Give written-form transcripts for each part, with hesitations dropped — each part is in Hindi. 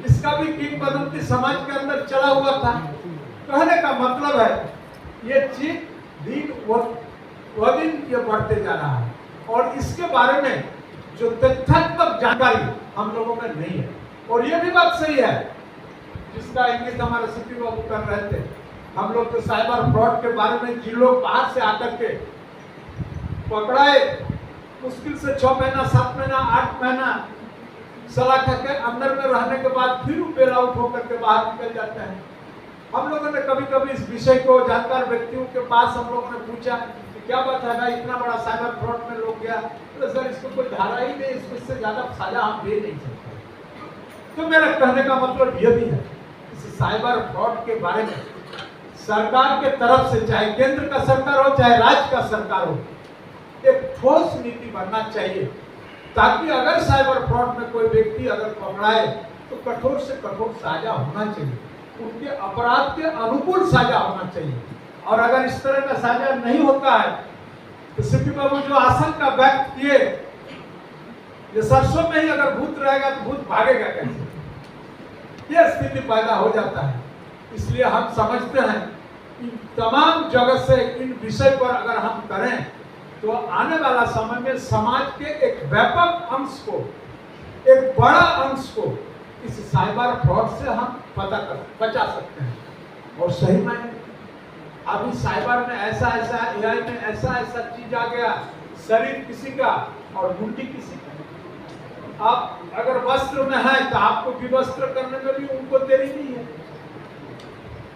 इसका भी किंवदंती समाज के अंदर चला हुआ था। कहने का मतलब है ये चीज दिन व दिन ये बढ़ते जा रहा है और इसके बारे में जो तथ्यात्मक जानकारी हम लोगों में नहीं है। और ये भी बात सही है जिसका इंगित हमारे सीपी बाबू कर रहे थे। हम लोग तो साइबर फ्रॉड के बारे में जिन लोग बाहर से आकर के पकड़ाए मुश्किल से 6 महीना 7 महीना 8 महीना सलाखा के अंदर में रहने के बाद फिर बेल आउट होकर के बाहर निकल जाते हैं। हम लोगों ने कभी कभी इस विषय को जानकार व्यक्तियों के पास हम लोगों ने पूछा कि क्या बात है भाई, इतना बड़ा साइबर फ्रॉड में लोग गया, तो सर इसको कोई धारा ही नहीं, इससे ज्यादा सजा हम दे नहीं सकते। तो मेरा कहने का मतलब यह भी है इस साइबर फ्रॉड के बारे में सरकार के तरफ से, चाहे केंद्र का सरकार हो चाहे राज्य का सरकार हो, एक ठोस नीति बनना चाहिए ताकि अगर साइबर फ्रॉड में कोई व्यक्ति अगर पकड़ाए तो कठोर से कठोर सजा होना चाहिए, उनके अपराध के अनुकूल सजा होना चाहिए। और अगर इस तरह का सजा नहीं होता है तो सीपी बाबू जो आशंका व्यक्त किए, ये सरसों में ही अगर भूत रहेगा तो भूत भागेगा कैसे, ये स्थिति पैदा हो जाता है। इसलिए हम समझते हैं कि तमाम जगह से इन विषय पर अगर हम करें तो आने वाला समय में समाज के एक व्यापक अंश को, एक बड़ा अंश को इस साइबर फ्रॉड से हम बचा सकते हैं। और सही मायने अभी साइबर में ऐसा एआई में ऐसा चीज आ गया, शरीर किसी का और मुंडी किसी का। आप अगर वस्त्र में है तो आपको विवस्त्र करने में भी उनको देरी नहीं है,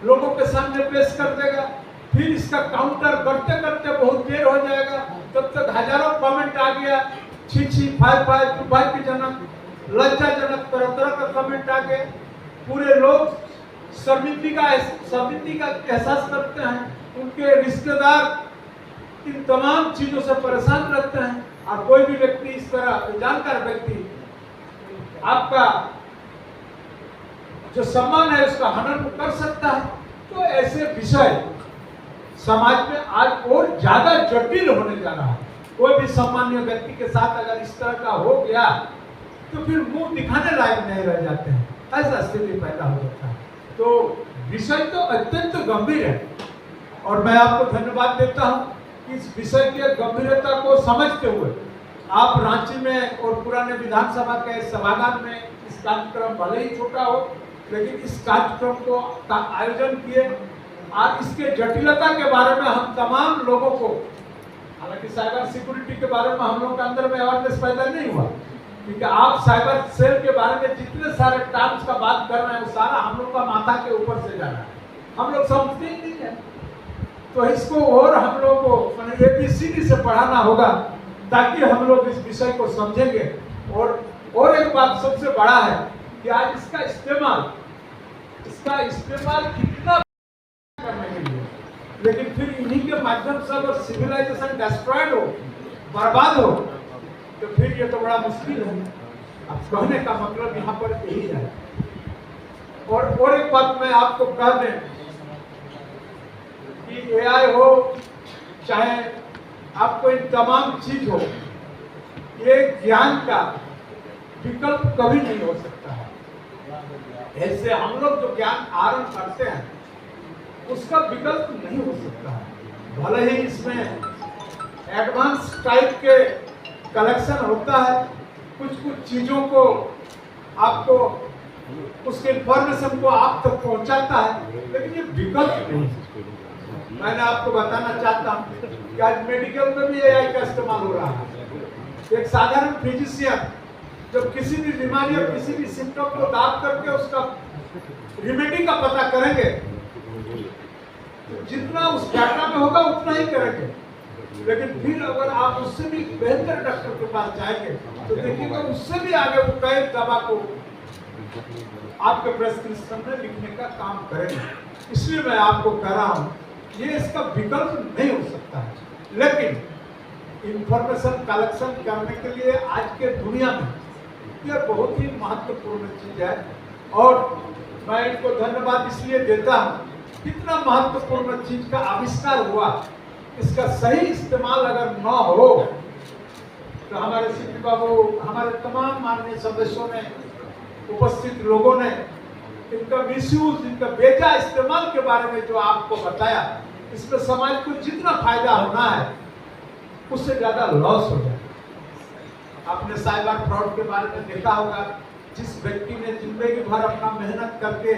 लोगों के सामने पेश कर देगा, फिर इसका काउंटर करते करते बहुत देर हो जाएगा, तब तक हजारों कमेंट आ गया, छी फाय दुर्भाग्यजनक, लज्जाजनक, तरह तरह का कमेंट आ गए। पूरे लोग शर्मिंदगी का एहसास करते हैं, उनके रिश्तेदार इन तमाम चीजों से परेशान रहते हैं। और कोई भी व्यक्ति इस तरह जानकार व्यक्ति आपका जो सम्मान है उसका हनन कर सकता है। तो ऐसे विषय समाज में आज और ज्यादा जटिल होने जा रहा है। कोई भी सामान्य व्यक्ति के साथ अगर इस तरह का हो गया तो फिर मुंह दिखाने लायक नहीं रह जाते हैं, ऐसा स्थिति पैदा हो जाता है। तो विषय तो अत्यंत गंभीर है और मैं आपको धन्यवाद देता हूं कि इस विषय की गंभीरता को समझते हुए आप रांची में और पुराने विधानसभा के सभागार में इस कार्यक्रम भले ही छोटा हो लेकिन इस कार्यक्रम को आयोजन किए और इसके जटिलता के बारे में हम तमाम लोगों को, हालांकि साइबर सिक्योरिटी के बारे में हम लोग के अंदर में अवेयरनेस पैदा नहीं हुआ क्योंकि आप साइबर सेल के बारे में जितने सारे टर्म्स का बात कर रहे हैं वो सारा हम लोग का माथा के ऊपर से जा रहा है, हम लोग समझते ही नहीं है। तो इसको और हम लोग को ABCD से पढ़ाना होगा ताकि हम लोग इस विषय को समझेंगे। और एक बात सबसे बड़ा है कि आज इसका इस्तेमाल कितना करने के लिए, लेकिन फिर इन्हीं के माध्यम से अगर सिविलाइजेशन डिस्ट्रॉयड हो, बर्बाद हो, तो फिर ये तो बड़ा मुश्किल है। अब कहने का मतलब यहाँ पर यही है। और एक बात मैं आपको कह दें कि AI हो चाहे आपको इन तमाम चीज हो, ये ज्ञान का विकल्प कभी नहीं हो सकता है। ऐसे हम लोग जो ज्ञान आहरण करते हैं उसका विकल्प नहीं हो सकता है। भले ही इसमें एडवांस टाइप के कलेक्शन होता है, कुछ चीजों को आपको उसके इंफॉर्मेशन को आप तक पहुंचाता है, लेकिन ये विकल्प नहीं। मैंने आपको बताना चाहता हूँ कि आज मेडिकल में भी AI का इस्तेमाल हो रहा है। एक साधारण फिजिशियन जब किसी भी बीमारी और किसी भी सिम्टम को दाब करके उसका रेमेडी का पता करेंगे तो जितना उस डाटा में होगा उतना ही करेंगे, लेकिन फिर अगर आप उससे भी बेहतर डॉक्टर के पास जाएंगे तो देखिएगा उससे भी आगे वो कई दवा को आपके प्रेस्क्रिप्शन में लिखने का काम करेंगे। इसलिए मैं आपको कह रहा हूँ ये इसका विकल्प नहीं हो सकता है, लेकिन इंफॉर्मेशन कलेक्शन करने के लिए आज के दुनिया में यह बहुत ही महत्वपूर्ण चीज है। और मैं इनको धन्यवाद इसलिए देता हूँ, कितना महत्वपूर्ण चीज का आविष्कार हुआ, इसका सही इस्तेमाल अगर न हो तो हमारे सीपी बाबू, हमारे तमाम माननीय सदस्यों ने उपस्थित लोगों ने इनका मिसयूज, इनका बेजा इस्तेमाल के बारे में जो आपको बताया, इसमें समाज को जितना फायदा होना है उससे ज्यादा लॉस हो जाए। आपने साइबर फ्रॉड के बारे में देखा होगा, जिस व्यक्ति ने जिंदगी भर अपना मेहनत करके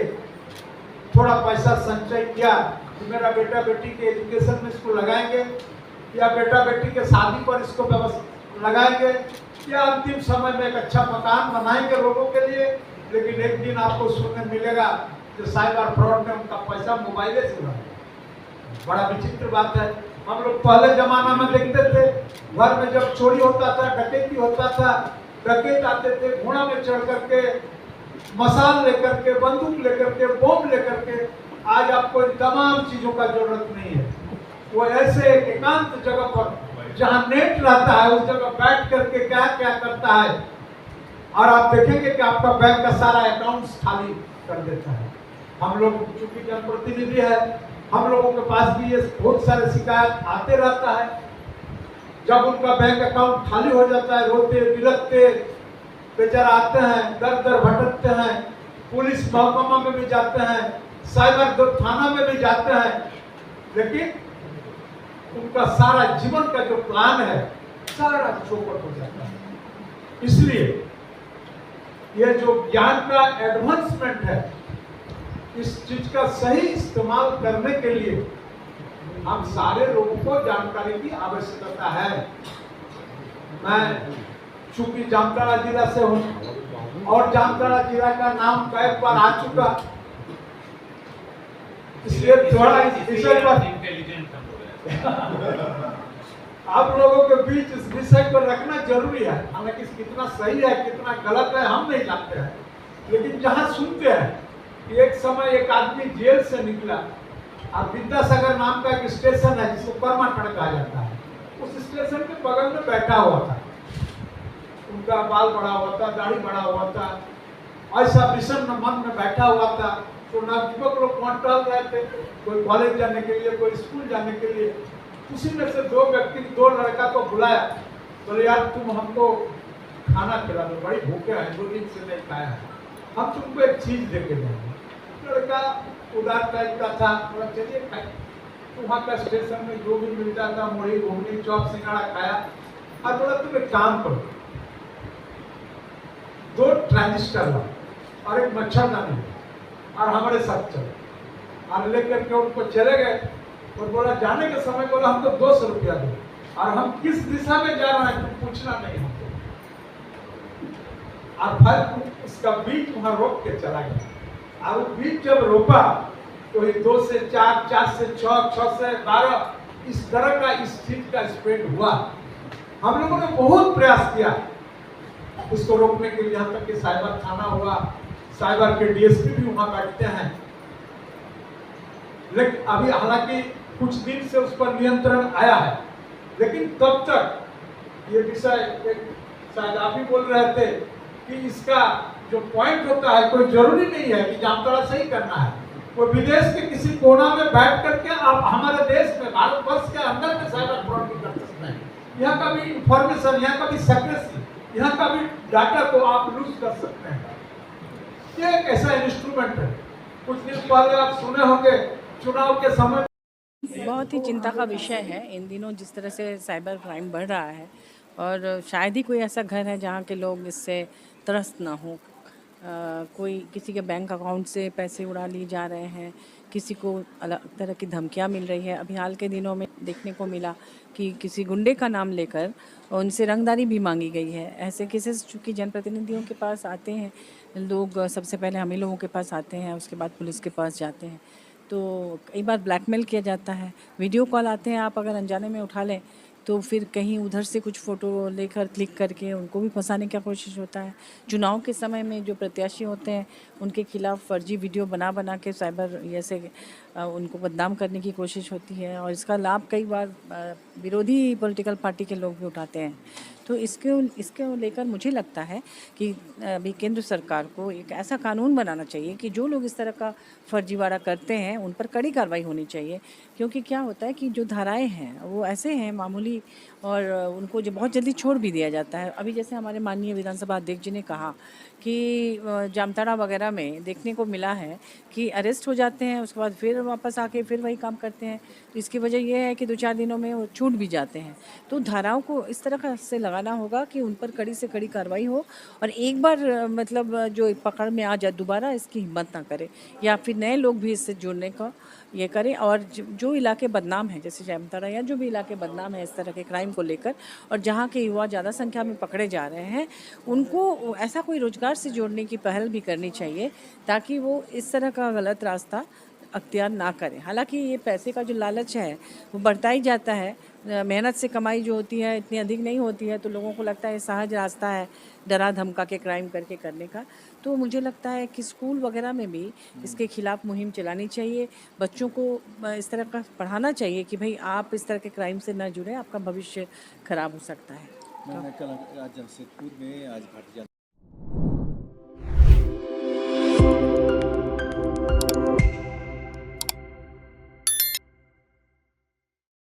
थोड़ा पैसा संचय किया कि मेरा बेटा बेटी के एजुकेशन में इसको लगाएंगे, या बेटा बेटी के शादी पर इसको व्यवस्था लगाएंगे, या अंतिम समय में एक अच्छा मकान बनाएंगे लोगों के लिए, लेकिन एक दिन आपको सुनने मिलेगा कि साइबर फ्रॉड में उनका पैसा मोबाइल से उड़ा। बड़ा विचित्र बात है। हम लोग पहले जमाना में देखते थे, घर में जब चोरी होता था, डकैती होता था, डकैत आते थे घोड़ा में चढ़ करके, मसाल लेकर के, बंदूक लेकर के, बम लेकर के। आज आपको इन तमाम चीजों का जरूरत नहीं है। वो ऐसे एक एकांत जगह पर जहां नेट रहता है उस जगह बैठ करके क्या क्या करता है, और आप देखेंगे कि आपका बैंक का सारा अकाउंट्स खाली कर देता है। हम लोग चूंकि जनप्रतिनिधि है, हम लोगों के पास भी ये बहुत सारे शिकायत आते रहता है। जब उनका बैंक अकाउंट खाली हो जाता है, रोते बिलखते बेचारा आते हैं, दर दर भटकते हैं, पुलिस महकमा में भी जाते हैं, साइबर थाना में भी जाते हैं, लेकिन उनका सारा जीवन का जो प्लान है सारा चौपट हो जाता है। इसलिए ये जो ज्ञान का एडवांसमेंट है, इस चीज का सही इस्तेमाल करने के लिए हम सारे लोगों को जानकारी की आवश्यकता है। मैं चूंकि जामताड़ा जिला से हूँ और जामताड़ा जिला का नाम कई बार आ चुका, इसलिए थोड़ा इस विषय पर आप लोगों के बीच इस विषय पर रखना जरूरी है। हालांकि कितना सही है कितना गलत है हम नहीं जानते हैं, लेकिन जहां सुनते हैं कि एक समय एक आदमी जेल से निकला और विद्यासागर नाम का एक स्टेशन है जिसको कर्माटड़ कहा जाता है, उस स्टेशन के बगल में बैठा हुआ था। उनका बाल बड़ा हुआ था, दाढ़ी बड़ा हुआ था, ऐसा विषम मन में बैठा हुआ था। तो नवयुवक लोग वहाँ टहल रहे थे, कोई कॉलेज जाने के लिए, कोई स्कूल जाने के लिए। उसी में से दो लड़का को बुलाया, बोले यार तुम हमको खाना खिला दो, बड़ी भूखे हैं, 2 दिन से नहीं खाया है, हम तुमको एक चीज दे के देंगे। लड़का उदार टाइप का था, बोला चलिए खाए। तो वहाँ का स्टेशन में जो भी मिलता था, मुढ़ी घुगनी चौप सिंगाड़ा खाया, और बोला तुम एक काम करो, 2 ट्रांजिस्टर ला और एक मच्छरदानी और हमारे साथ चलो। और लेकर के उनको चले गए और बोला जाने के समय बोला हमको 200 रुपया दो, और हम किस दिशा में जा रहे हैं तुम पूछना नहीं हमको। और फिर उसका बीज वहां रोक के चला गया, और वो बीज जब रोपा तो 2 से 4, 4 से 6, 6 से 12 इस तरह का इस चीज का स्प्रेड हुआ। हम लोगों ने बहुत प्रयास किया इसको रोकने के लिए, यहाँ तक कि साइबर थाना हुआ, साइबर के डीएसपी भी वहां बैठते हैं, लेकिन अभी हालांकि कुछ दिन से उस पर नियंत्रण आया है। लेकिन तब तक ये विषय शायद आप ही बोल रहे थे कि इसका जो पॉइंट होता है कोई जरूरी नहीं है कि जामताड़ा से ही करना है, कोई विदेश के किसी कोना में बैठ करके आप हमारे देश में भारतवर्ष के अंदर में साइबर फ्रॉड भी कर सकते हैं। यहाँ का भी इंफॉर्मेशन, यहाँ का भी सेक्रेसी, यहाँ का भी डाटा को आप लूज कर सकते हैं। ये एक ऐसा इंस्ट्रूमेंट है। कुछ दिन पहले आप सुने होंगे चुनाव के समय, बहुत ही चिंता का विषय है इन दिनों जिस तरह से साइबर क्राइम बढ़ रहा है, और शायद ही कोई ऐसा घर है जहाँ के लोग इससे त्रस्त ना हो। कोई किसी के बैंक अकाउंट से पैसे उड़ा लिए जा रहे हैं, किसी को अलग तरह की धमकियाँ मिल रही है। अभी हाल के दिनों में देखने को मिला कि किसी गुंडे का नाम लेकर उनसे रंगदारी भी मांगी गई है। ऐसे केसेस चूँकि जनप्रतिनिधियों के पास आते हैं लोग, सबसे पहले हम ही लोगों के पास आते हैं, उसके बाद पुलिस के पास जाते हैं, तो कई बार ब्लैकमेल किया जाता है। वीडियो कॉल आते हैं, आप अगर अनजाने में उठा लें तो फिर कहीं उधर से कुछ फ़ोटो लेकर क्लिक करके उनको भी फंसाने की कोशिश होता है। चुनाव के समय में जो प्रत्याशी होते हैं उनके खिलाफ फर्जी वीडियो बना बना के साइबर जैसे उनको बदनाम करने की कोशिश होती है और इसका लाभ कई बार विरोधी पॉलिटिकल पार्टी के लोग भी उठाते हैं। तो इसके लेकर मुझे लगता है कि अभी केंद्र सरकार को एक ऐसा कानून बनाना चाहिए कि जो लोग इस तरह का फर्जीवाड़ा करते हैं उन पर कड़ी कार्रवाई होनी चाहिए। क्योंकि क्या होता है कि जो धाराएं हैं वो ऐसे हैं मामूली और उनको जो बहुत जल्दी छोड़ भी दिया जाता है। अभी जैसे हमारे माननीय विधानसभा अध्यक्ष जी ने कहा कि जामताड़ा वगैरह में देखने को मिला है कि अरेस्ट हो जाते हैं, उसके बाद फिर वापस आके फिर वही काम करते हैं। तो इसकी वजह यह है कि 2-4 दिनों में वो छूट भी जाते हैं। तो धाराओं को इस तरह का से लगाना होगा कि उन पर कड़ी से कड़ी कार्रवाई हो और एक बार मतलब जो पकड़ में आ जाए दोबारा इसकी हिम्मत ना करे या फिर नए लोग भी इससे जुड़ने का ये करें। और जो इलाके बदनाम हैं जैसे जामताड़ा या जो भी इलाके बदनाम है इस तरह के क्राइम को लेकर और जहाँ के युवा ज़्यादा संख्या में पकड़े जा रहे हैं उनको ऐसा कोई रोजगार से जोड़ने की पहल भी करनी चाहिए ताकि वो इस तरह का गलत रास्ता अख्तियार ना करें। हालांकि ये पैसे का जो लालच है वो बढ़ता ही जाता है। मेहनत से कमाई जो होती है इतनी अधिक नहीं होती है तो लोगों को लगता है सहज रास्ता है डरा धमका के क्राइम करके करने का। तो मुझे लगता है कि स्कूल वगैरह में भी इसके खिलाफ मुहिम चलानी चाहिए। बच्चों को इस तरह का पढ़ाना चाहिए कि भाई आप इस तरह के क्राइम से न जुड़ें, आपका भविष्य खराब हो सकता है। मैं कल आज जमशेदपुर में आज भारतीय